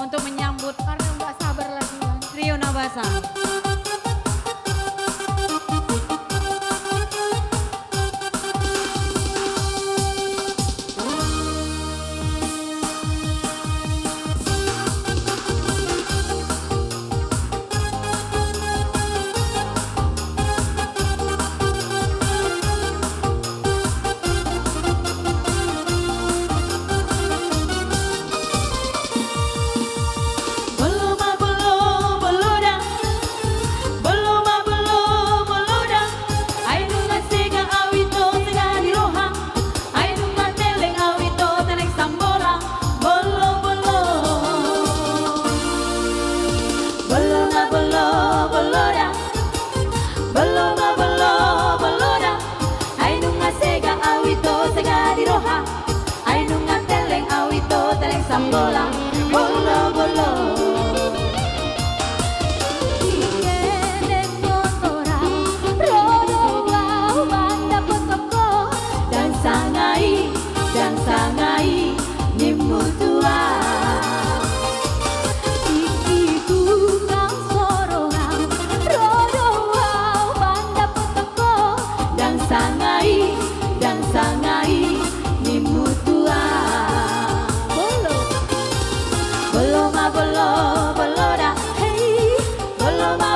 untuk menyambut Karena nggak sabar lagi kan. Rio Nabasa. Sambola, bolo bolo. Tiene motora, rodo wow, banda potoko. Dan sangai, nimutua. Iki tukang sorongan, rodo wow, banda potoko. Dan sangai, nimutua. Bolo da, hey, bolo da.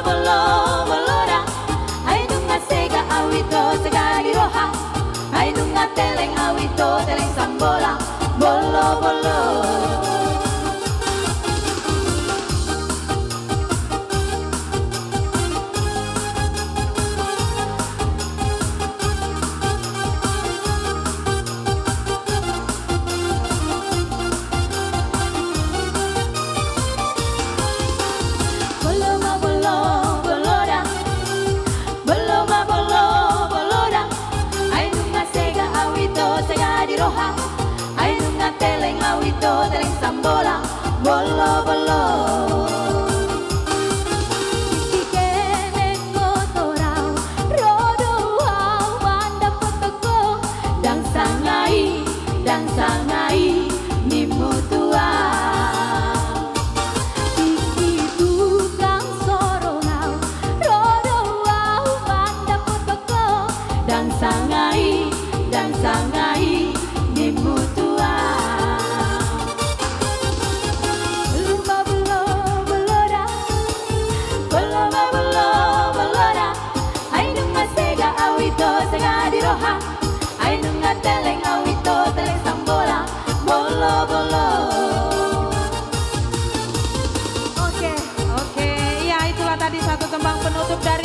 Ay nunga sega awito sega di roha. Ay nunga teleng awito teleng sambola. Bolo bolo. Ay nunga teleng awito teleng sambola. Bolo bolo. Kikene motorau, rodo wow, banda potoko. Dan sangai, nimutua. Iki tukang sorongan, rodo wow, banda potoko. Dan sangai, nimutua. Bolo da. Ay nunga sega awito sega di roha. Ay nunga teleng awito teleng sambola. Bolo bolo. Oke, ya itulah tadi satu tembang penutup dari